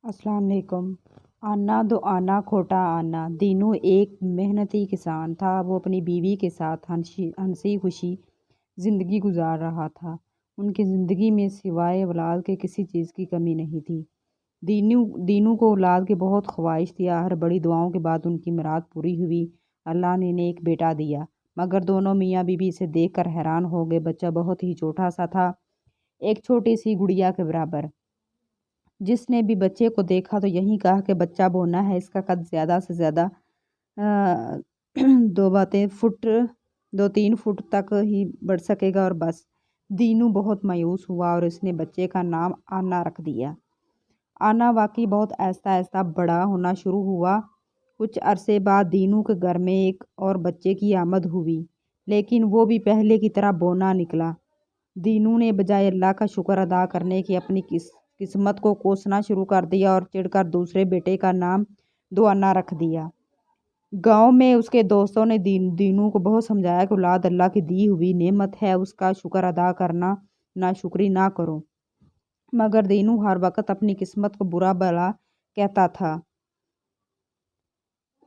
अस्सलाम वालेकुम। आना दो आना खोटा आना। दीनू एक मेहनती किसान था। वो अपनी बीवी के साथ हंसी खुशी ज़िंदगी गुजार रहा था। उनकी ज़िंदगी में सिवाय औलाद के किसी चीज़ की कमी नहीं थी। दीनू दीनू को औलाद की बहुत ख्वाहिश थी। हर बड़ी दुआओं के बाद उनकी मुराद पूरी हुई। अल्लाह ने इन्हें एक बेटा दिया, मगर दोनों मियाँ बीवी इसे देखकर हैरान हो गए। बच्चा बहुत ही छोटा सा था, एक छोटी सी गुड़िया के बराबर। जिसने भी बच्चे को देखा तो यही कहा कि बच्चा बोना है, इसका कद ज़्यादा से ज़्यादा 2-3 फुट तक ही बढ़ सकेगा और बस। दीनू बहुत मायूस हुआ और उसने बच्चे का नाम आना रख दिया। आना वाकई बहुत आहिस्ता आहिस्ता बड़ा होना शुरू हुआ। कुछ अरसे बाद दीनू के घर में एक और बच्चे की आमद हुई, लेकिन वो भी पहले की तरह बोना निकला। दीनू ने बजाय अल्लाह का शुक्र अदा करने की अपनी किस्मत को कोसना शुरू कर दिया और चिढ़कर दूसरे बेटे का नाम दुआना रख दिया। गांव में उसके दोस्तों ने दीनू को बहुत समझाया कि औलाद अल्लाह की दी हुई नेमत है, उसका शुक्र अदा करना, नाशुक्री ना करो। मगर दीनू हर वक्त अपनी किस्मत को बुरा भला कहता था।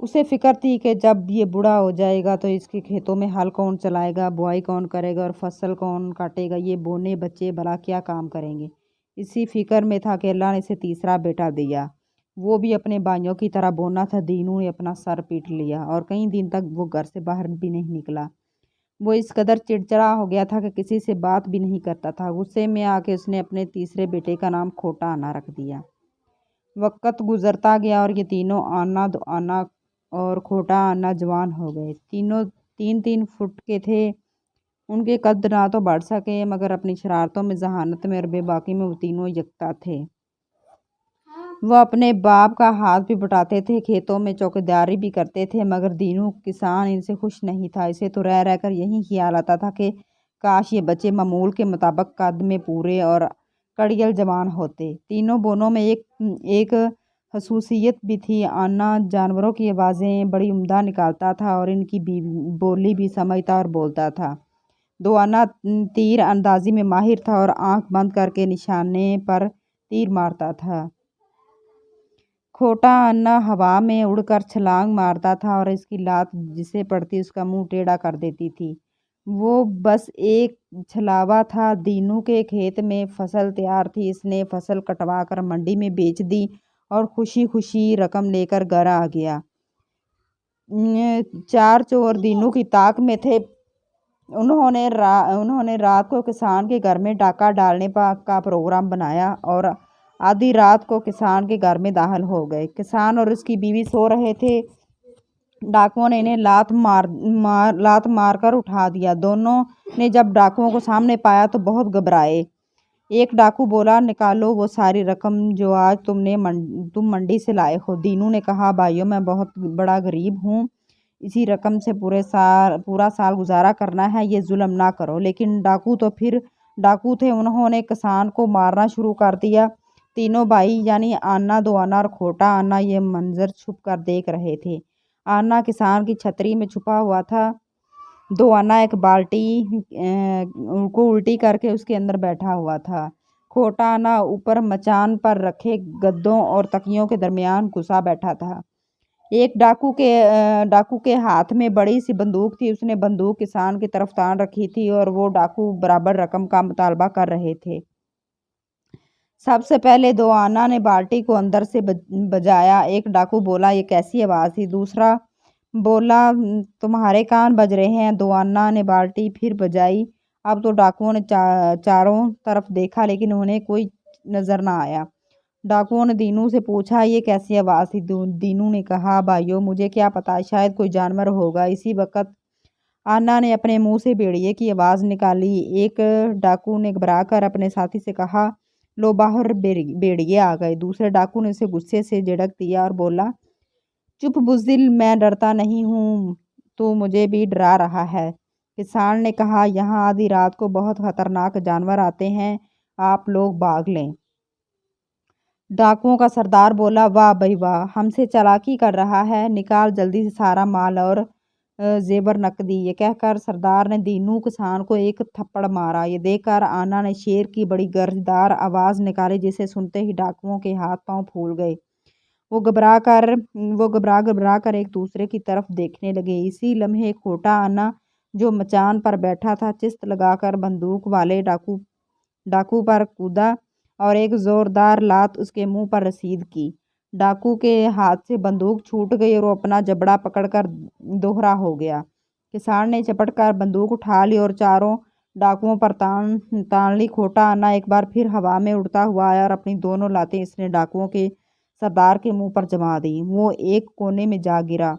उसे फिक्र थी कि जब ये बूढ़ा हो जाएगा तो इसके खेतों में हल कौन चलाएगा, बुआई कौन करेगा और फसल कौन काटेगा। ये बोने बच्चे भला क्या काम करेंगे। इसी फिक्र में था कि अल्लाह ने इसे तीसरा बेटा दिया। वो भी अपने भाइयों की तरह बोना था। दीनू ने अपना सर पीट लिया और कई दिन तक वो घर से बाहर भी नहीं निकला। वो इस कदर चिड़चिड़ा हो गया था कि किसी से बात भी नहीं करता था। गुस्से में आके उसने अपने तीसरे बेटे का नाम खोटा आना रख दिया। वक्त गुजरता गया और ये तीनों आना दो आना और खोटा आना जवान हो गए। तीनों 3-3 फुट के थे। उनके कद ना तो बढ़ सके, मगर अपनी शरारतों में, जहानत में और बेबाकी में वो तीनों यकता थे। वह अपने बाप का हाथ भी बटाते थे, खेतों में चौकीदारी भी करते थे, मगर दीनू किसान इनसे खुश नहीं था। इसे तो रह रहकर यही ख्याल आता था कि काश ये बच्चे मामूल के मुताबिक कद में पूरे और कड़ियल जवान होते। तीनों बोनों में एक खसूसियत भी थी। आना जानवरों की आवाज़ें बड़ी उम्दा निकालता था और इनकी बोली भी समझता और बोलता था। दो आना तीर अंदाजी में माहिर था और आंख बंद करके निशाने पर तीर मारता था। खोटा अन्ना हवा में उड़कर छलांग मारता था और इसकी लात जिसे पड़ती उसका मुंह टेढ़ा कर देती थी। वो बस एक छलावा था। दीनू के खेत में फसल तैयार थी। इसने फसल कटवा कर मंडी में बेच दी और खुशी खुशी रकम लेकर घर आ गया। चार चोर दीनू की ताक में थे। उन्होंने रात को किसान के घर में डाका डालने का प्रोग्राम बनाया और आधी रात को किसान के घर में दाखिल हो गए। किसान और उसकी बीवी सो रहे थे। डाकुओं ने इन्हें लात मार कर उठा दिया। दोनों ने जब डाकुओं को सामने पाया तो बहुत घबराए। एक डाकू बोला, निकालो वो सारी रकम जो आज तुम मंडी से लाए हो। दीनू ने कहा, भाइयों मैं बहुत बड़ा गरीब हूँ, इसी रकम से पूरा साल गुजारा करना है, ये जुल्म ना करो। लेकिन डाकू थे। उन्होंने किसान को मारना शुरू कर दिया। तीनों भाई यानी आना दो आना और खोटा आना ये मंजर छुप कर देख रहे थे। आना किसान की छतरी में छुपा हुआ था। दो आना एक बाल्टी को उल्टी करके उसके अंदर बैठा हुआ था। खोटा आना ऊपर मचान पर रखे गद्दों और तकियों के दरमियान घुसा बैठा था। एक डाकू के हाथ में बड़ी सी बंदूक थी। उसने बंदूक किसान की तरफ तान रखी थी और वो डाकू बराबर रकम का मुतालबा कर रहे थे। सबसे पहले दो आना ने बाल्टी को अंदर से बजाया। एक डाकू बोला, ये कैसी आवाज़ थी। दूसरा बोला, तुम्हारे कान बज रहे हैं। दो आना ने बाल्टी फिर बजाई। अब तो डाकुओं ने चारों तरफ देखा, लेकिन उन्हें कोई नजर ना आया। डाकुओं ने दीनू से पूछा, ये कैसी आवाज़ थी। दीनू ने कहा, भाइयों मुझे क्या पता, शायद कोई जानवर होगा। इसी वक्त आना ने अपने मुंह से भेड़िए की आवाज़ निकाली। एक डाकू ने घबरा कर अपने साथी से कहा, लो बाहर भेड़िए आ गए। दूसरे डाकू ने उसे गुस्से से झिड़क दिया और बोला, चुप बुज़दिल, मैं डरता नहीं हूँ, तू मुझे भी डरा रहा है। किसान ने कहा, यहाँ आधी रात को बहुत खतरनाक जानवर आते हैं, आप लोग भाग लें। डाकुओं का सरदार बोला, वाह भाई वाह, हमसे चालाकी कर रहा है, निकाल जल्दी से सारा माल और जेवर नकदी। ये कहकर सरदार ने दीनू किसान को एक थप्पड़ मारा। ये देखकर आना ने शेर की बड़ी गरजदार आवाज़ निकाली, जिसे सुनते ही डाकुओं के हाथ पांव फूल गए। वो घबरा घबरा कर एक दूसरे की तरफ देखने लगे। इसी लम्हे खोटा आना, जो मचान पर बैठा था, चिस्त लगाकर बंदूक वाले डाकू पर कूदा और एक जोरदार लात उसके मुंह पर रसीद की। डाकू के हाथ से बंदूक छूट गई और वो अपना जबड़ा पकड़कर दोहरा हो गया। किसान ने झपट कर बंदूक उठा ली और चारों डाकुओं पर तान ली। खोटा आना एक बार फिर हवा में उड़ता हुआ आया और अपनी दोनों लातें इसने डाकुओं के सरदार के मुंह पर जमा दी। वो एक कोने में जा गिरा।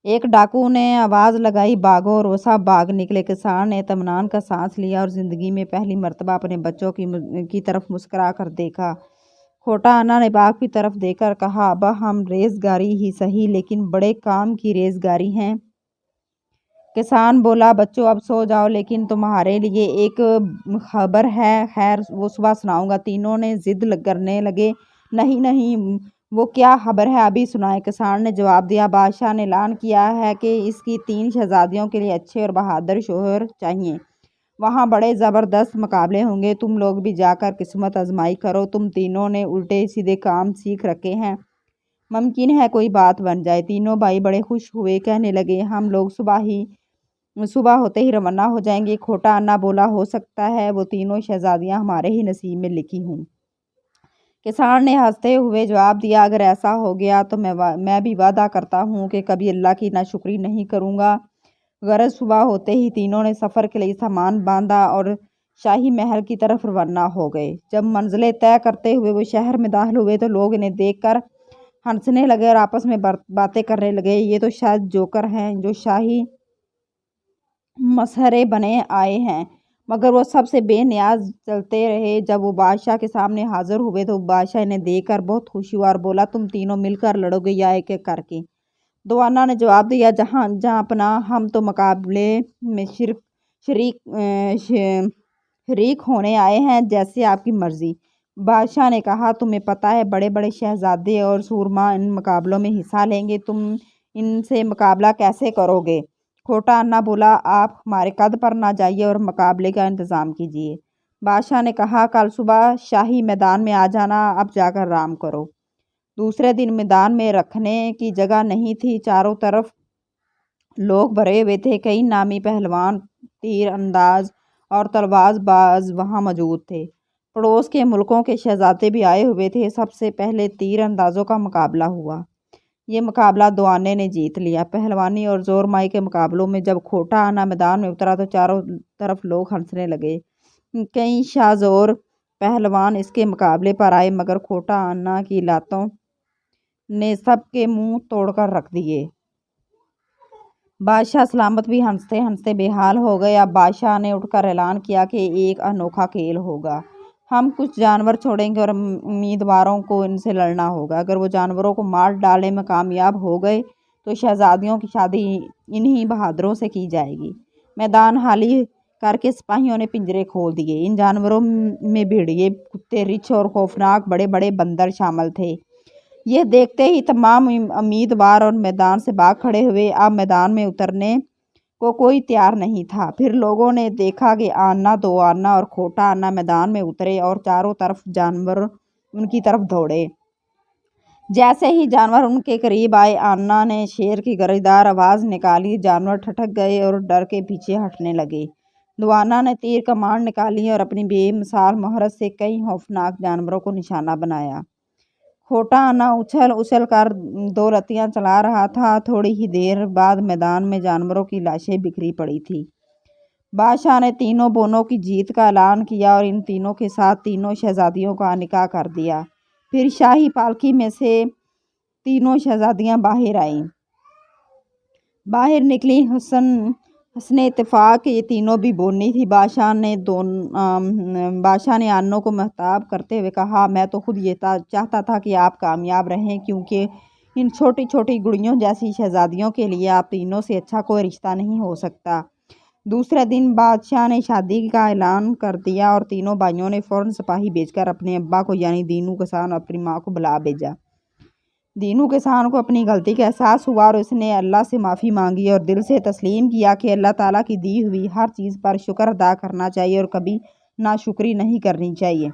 एक डाकू ने आवाज़ लगाई, भागो, और वो सब भाग निकले। किसान ने इत्मीनान का सांस लिया और ज़िंदगी में पहली मर्तबा अपने बच्चों की तरफ मुस्कुरा कर देखा। खोटा आना ने बाग की तरफ देखकर कहा, अब हम रेज़गारी ही सही, लेकिन बड़े काम की रेज़गारी हैं। किसान बोला, बच्चों अब सो जाओ, लेकिन तुम्हारे लिए एक खबर है। खैर, वो सुबह सुनाऊंगा। तीनों ने जिद करने लगे, नहीं नहीं, वो क्या खबर है, अभी सुनाए। किसान ने जवाब दिया, बादशाह ने ऐलान किया है कि इसकी 3 शहजादियों के लिए अच्छे और बहादुर शोहर चाहिए। वहाँ बड़े ज़बरदस्त मुकाबले होंगे। तुम लोग भी जाकर किस्मत आजमाई करो। तुम तीनों ने उल्टे सीधे काम सीख रखे हैं, मुमकिन है कोई बात बन जाए। तीनों भाई बड़े खुश हुए, कहने लगे, हम लोग सुबह होते ही रवाना हो जाएंगे। खोटा अन्ना बोला, हो सकता है वो तीनों शहजादियाँ हमारे ही नसीब में लिखी हों। किसान ने हंसते हुए जवाब दिया, अगर ऐसा हो गया तो मैं भी वादा करता हूँ कि कभी अल्लाह की नाशुक्री नहीं करूँगा। गरज सुबह होते ही तीनों ने सफ़र के लिए सामान बांधा और शाही महल की तरफ रवाना हो गए। जब मंजिलें तय करते हुए वो शहर में दाखिल हुए तो लोग इन्हें देखकर हंसने लगे और आपस में बातें करने लगे। ये तो शायद जोकर हैं जो शाही मसहरे बने आए हैं। मगर वो सबसे बेनियाज चलते रहे। जब वो बादशाह के सामने हाजिर हुए तो बादशाह इन्हें देखकर बहुत खुश हुआ और बोला, तुम तीनों मिलकर लड़ोगे या एक एक करके। दोआना ने जवाब दिया, जहाँ जहाँ अपना, हम तो मुकाबले में शरीक होने आए हैं, जैसे आपकी मर्जी। बादशाह ने कहा, तुम्हें पता है बड़े बड़े शहजादे और सूरमा इन मुकाबलों में हिस्सा लेंगे, तुम इनसे मुकाबला कैसे करोगे। खोटा अन्ना बोला, आप हमारे कद पर ना जाइए और मुकाबले का इंतज़ाम कीजिए। बादशाह ने कहा, कल सुबह शाही मैदान में आ जाना, अब जाकर आराम करो। दूसरे दिन मैदान में रखने की जगह नहीं थी। चारों तरफ लोग भरे हुए थे। कई नामी पहलवान, तीर अंदाज और तलवारबाज वहां मौजूद थे। पड़ोस के मुल्कों के शहजादे भी आए हुए थे। सबसे पहले तीर अंदाजों का मुकाबला हुआ। ये मुकाबला दोआने ने जीत लिया। पहलवानी और जोरमाई के मुकाबलों में जब खोटा आना मैदान में उतरा तो चारों तरफ लोग हंसने लगे। कई शाहजोर पहलवान इसके मुकाबले पर आए, मगर खोटा आना की लातों ने सबके मुंह तोड़कर रख दिए। बादशाह सलामत भी हंसते हंसते बेहाल हो गए। अब बादशाह ने उठकर ऐलान किया कि एक अनोखा खेल होगा। हम कुछ जानवर छोड़ेंगे और उम्मीदवारों को इनसे लड़ना होगा। अगर वो जानवरों को मार डालने में कामयाब हो गए तो शहजादियों की शादी इन्हीं बहादुरों से की जाएगी। मैदान खाली करके सिपाहियों ने पिंजरे खोल दिए। इन जानवरों में भेड़िए, कुत्ते, रिछ और खौफनाक बड़े बड़े बंदर शामिल थे। यह देखते ही तमाम उम्मीदवार और मैदान से भाग खड़े हुए। अब मैदान में उतरने को कोई तैयार नहीं था। फिर लोगों ने देखा कि आना, दो आना और खोटा आना मैदान में उतरे और चारों तरफ जानवर उनकी तरफ दौड़े। जैसे ही जानवर उनके करीब आए, आना ने शेर की गरजदार आवाज़ निकाली। जानवर ठठक गए और डर के पीछे हटने लगे। दुआना ने तीर कमान निकाली और अपनी बेमिसाल महारत से कई खौफनाक जानवरों को निशाना बनाया। खोटा आना उछल उछल कर दो लत्तियां चला रहा था। थोड़ी ही देर बाद मैदान में जानवरों की लाशें बिखरी पड़ी थी। बादशाह ने तीनों बोनों की जीत का ऐलान किया और इन तीनों के साथ तीनों शहजादियों का निकाह कर दिया। फिर शाही पालकी में से तीनों शहजादियां बाहर आईं। बाहर निकली हसने इत्तेफाक ये तीनों भी बोनी थी। बादशाह ने आनों को महताब करते हुए कहा, मैं तो खुद ये चाहता था कि आप कामयाब रहें, क्योंकि इन छोटी छोटी गुड़ियों जैसी शहजादियों के लिए आप तीनों से अच्छा कोई रिश्ता नहीं हो सकता। दूसरे दिन बादशाह ने शादी का ऐलान कर दिया और तीनों भाइयों ने फौरन सिपाही भेजकर अपने अब्बा को यानी दीनू किसान और अपनी माँ को बुला भेजा। دینو کسان کو اپنی غلطی کا احساس ہوا اور اس نے اللہ سے معافی مانگی اور دل سے تسلیم کیا کہ اللہ تعالیٰ کی دی ہوئی ہر چیز پر شکر ادا کرنا چاہیے اور کبھی ناشکری نہیں کرنی چاہیے۔